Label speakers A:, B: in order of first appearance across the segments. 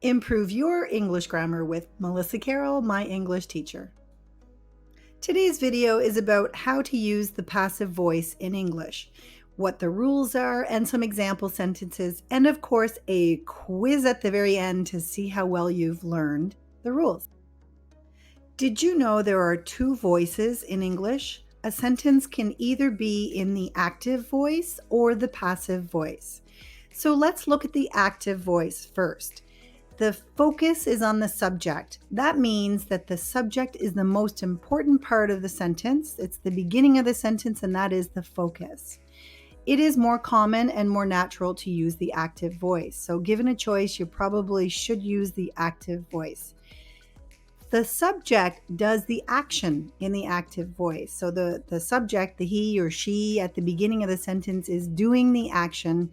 A: Improve your English grammar with Melissa Carroll, my English teacher. Today's video is about how to use the passive voice in English, what the rules are, and some example sentences, and of course, a quiz at the very end to see how well you've learned the rules. Did you know there are two voices in English? A sentence can either be in the active voice or the passive voice. So let's look at the active voice first. The focus is on the subject. That means that the subject is the most important part of the sentence. It's the beginning of the sentence, and that is the focus. It is more common and more natural to use the active voice. So given a choice, you probably should use the active voice. The subject does the action in the active voice. So the subject, the he or she at the beginning of the sentence is doing the action.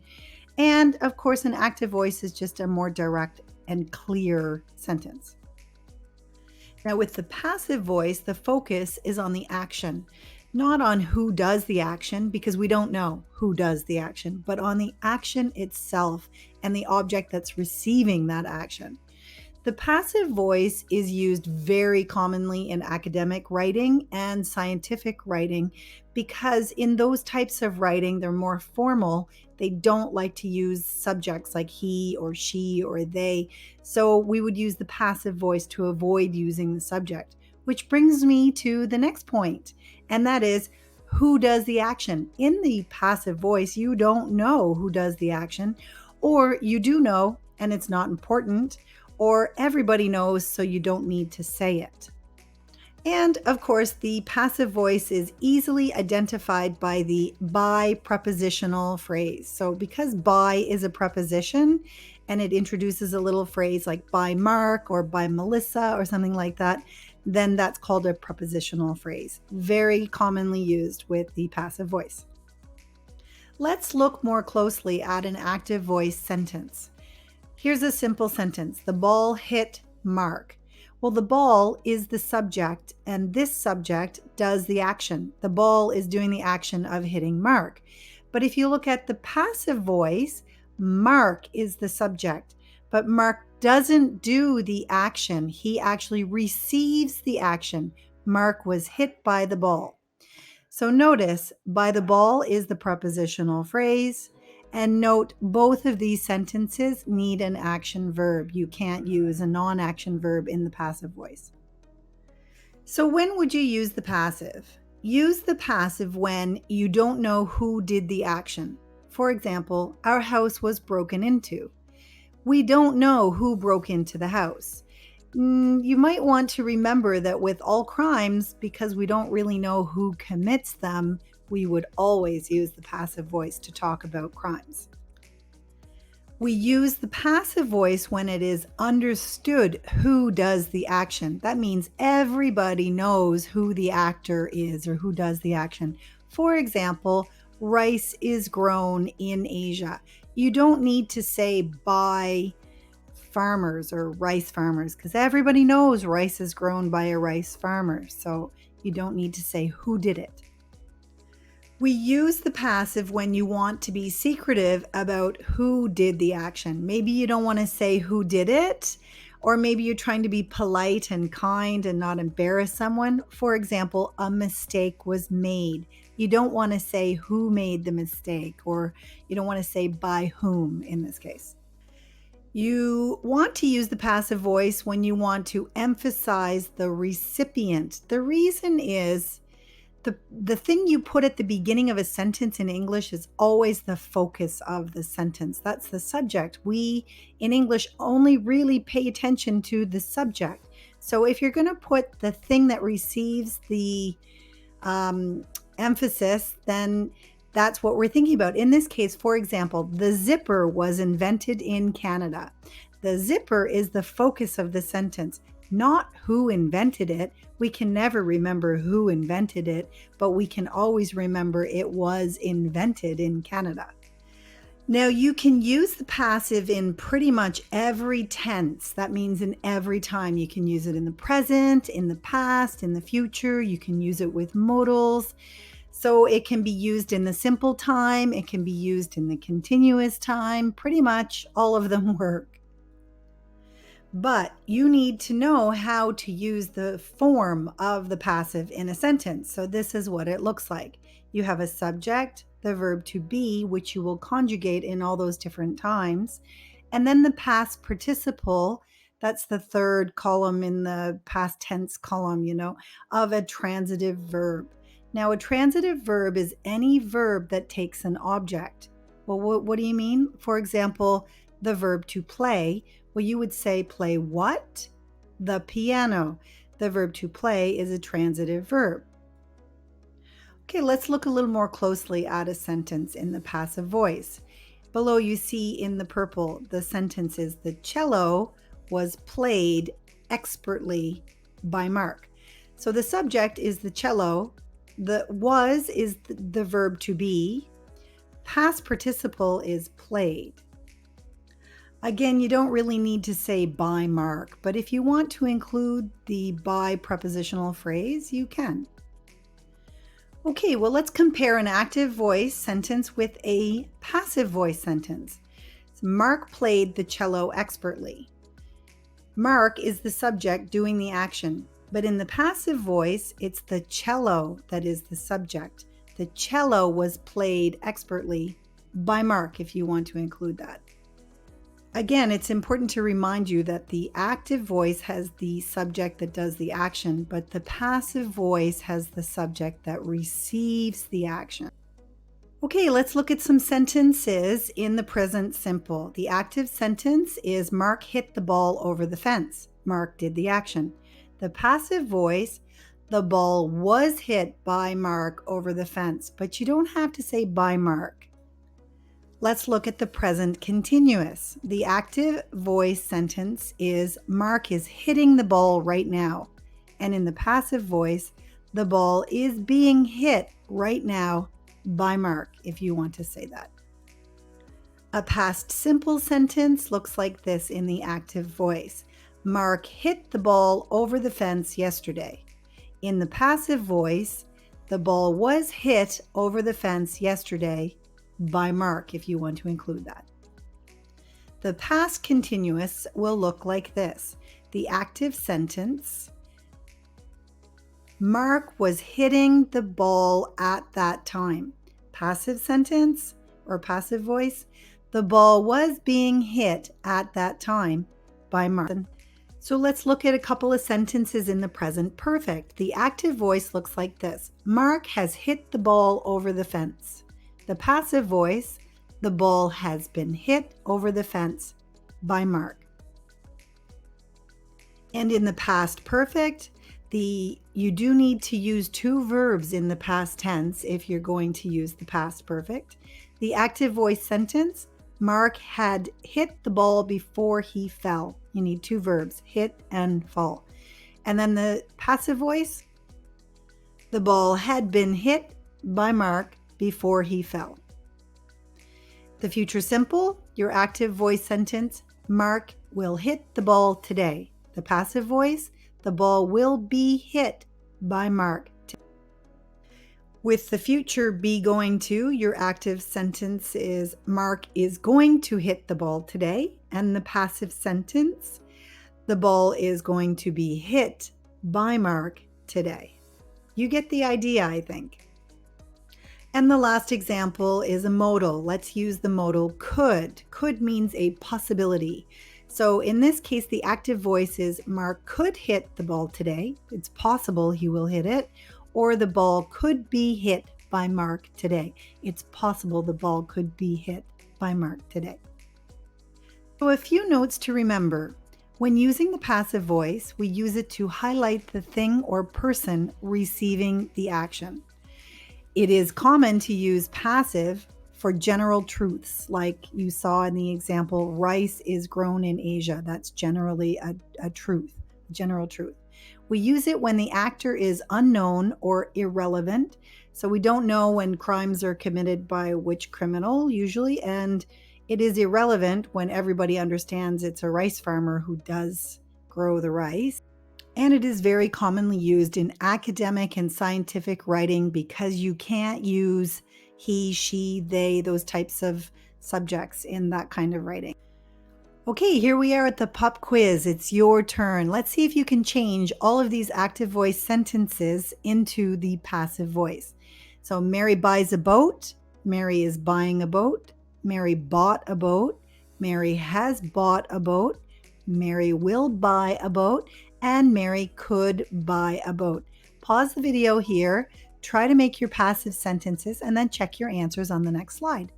A: And of course, an active voice is just a more direct and clear sentence. Now, with the passive voice, the focus is on the action, not on who does the action, because we don't know who does the action, but on the action itself and the object that's receiving that action. The passive voice is used very commonly in academic writing and scientific writing because in those types of writing, they're more formal. They don't like to use subjects like he or she or they. So we would use the passive voice to avoid using the subject, which brings me to the next point, and that is who does the action. In the passive voice, you don't know who does the action, or you do know and it's not important, or everybody knows, so you don't need to say it. And of course, the passive voice is easily identified by the by prepositional phrase. So because by is a preposition and it introduces a little phrase like by Mark or by Melissa or something like that, then that's called a prepositional phrase. Very commonly used with the passive voice. Let's look more closely at an active voice sentence. Here's a simple sentence. The ball hit Mark. Well, the ball is the subject, and this subject does the action. The ball is doing the action of hitting Mark. But if you look at the passive voice, Mark is the subject, but Mark doesn't do the action. He actually receives the action. Mark was hit by the ball. So notice, by the ball is the prepositional phrase. And note, both of these sentences need an action verb. You can't use a non-action verb in the passive voice. So when would you use the passive? Use the passive when you don't know who did the action. For example, our house was broken into. We don't know who broke into the house. You might want to remember that with all crimes, because we don't really know who commits them, we would always use the passive voice to talk about crimes. We use the passive voice when it is understood who does the action. That means everybody knows who the actor is or who does the action. For example, rice is grown in Asia. You don't need to say by farmers or rice farmers because everybody knows rice is grown by a rice farmer. So you don't need to say who did it. We use the passive when you want to be secretive about who did the action. Maybe you don't want to say who did it, or maybe you're trying to be polite and kind and not embarrass someone. For example, a mistake was made. You don't want to say who made the mistake, or you don't want to say by whom in this case. You want to use the passive voice when you want to emphasize the recipient. The reason is the thing you put at the beginning of a sentence in English is always the focus of the sentence. That's the subject. We in English only really pay attention to the subject. So if you're going to put the thing that receives the emphasis, then that's what we're thinking about. In this case, for example, the zipper was invented in Canada. The zipper is the focus of the sentence, not who invented it. We can never remember who invented it, but we can always remember it was invented in Canada. Now, you can use the passive in pretty much every tense. That means in every time. You can use it in the present, in the past, in the future. You can use it with modals. So it can be used in the simple time. It can be used in the continuous time. Pretty much all of them work. But you need to know how to use the form of the passive in a sentence. So this is what it looks like. You have a subject, the verb to be, which you will conjugate in all those different times, and then the past participle. That's the third column in the past tense column, of a transitive verb. Now, a transitive verb is any verb that takes an object. Well, what do you mean? For example, the verb to play. Well, you would say play what? The piano. The verb to play is a transitive verb. Okay, let's look a little more closely at a sentence in the passive voice. Below you see in the purple, the sentence is the cello was played expertly by Mark. So the subject is the cello, the was is the verb to be, past participle is played. Again, you don't really need to say by Mark, but if you want to include the by prepositional phrase, you can. Okay, well, let's compare an active voice sentence with a passive voice sentence. Mark played the cello expertly. Mark is the subject doing the action, but in the passive voice, it's the cello that is the subject. The cello was played expertly by Mark, if you want to include that. Again, it's important to remind you that the active voice has the subject that does the action, but the passive voice has the subject that receives the action. Okay, let's look at some sentences in the present simple. The active sentence is Mark hit the ball over the fence. Mark did the action. The passive voice, the ball was hit by Mark over the fence, but you don't have to say by Mark. Let's look at the present continuous. The active voice sentence is Mark is hitting the ball right now. And in the passive voice, the ball is being hit right now by Mark, if you want to say that. A past simple sentence looks like this in the active voice. Mark hit the ball over the fence yesterday. In the passive voice, the ball was hit over the fence yesterday by Mark, if you want to include that. The past continuous will look like this. The active sentence, Mark was hitting the ball at that time. Passive sentence or passive voice, the ball was being hit at that time by Mark. So let's look at a couple of sentences in the present perfect. The active voice looks like this. Mark has hit the ball over the fence. The passive voice, the ball has been hit over the fence by Mark. And in the past perfect, you do need to use two verbs in the past tense if you're going to use the past perfect. The active voice sentence, Mark had hit the ball before he fell. You need two verbs, hit and fall. And then the passive voice, the ball had been hit by Mark before he fell. The future simple, your active voice sentence, Mark will hit the ball today. The passive voice, the ball will be hit by Mark. With the future be going to, your active sentence is Mark is going to hit the ball today. And the passive sentence, the ball is going to be hit by Mark today. You get the idea, I think. And the last example is a modal. Let's use the modal could. Could means a possibility. So in this case, the active voice is Mark could hit the ball today. It's possible he will hit it. Or the ball could be hit by Mark today. It's possible the ball could be hit by Mark today. So a few notes to remember. When using the passive voice, we use it to highlight the thing or person receiving the action. It is common to use passive for general truths, like you saw in the example, rice is grown in Asia. That's generally a truth, general truth. We use it when the actor is unknown or irrelevant. So we don't know when crimes are committed by which criminal usually, and it is irrelevant when everybody understands it's a rice farmer who does grow the rice. And it is very commonly used in academic and scientific writing because you can't use he, she, they, those types of subjects in that kind of writing. Okay, here we are at the pop quiz. It's your turn. Let's see if you can change all of these active voice sentences into the passive voice. So Mary buys a boat. Mary is buying a boat. Mary bought a boat. Mary has bought a boat. Mary will buy a boat. And Mary could buy a boat. Pause the video here. Try to make your passive sentences and then check your answers on the next slide.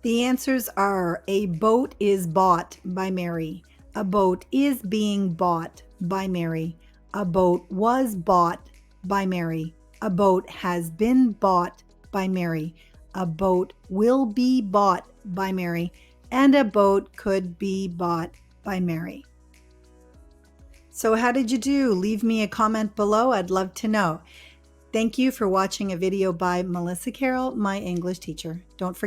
A: The answers are: a boat is bought by Mary. A boat is being bought by Mary. A boat was bought by Mary. A boat has been bought by Mary. A boat will be bought by Mary. And a boat could be bought by Mary. So how did you do? Leave me a comment below. I'd love to know. Thank you for watching a video by Melissa Carroll, my English teacher. Don't forget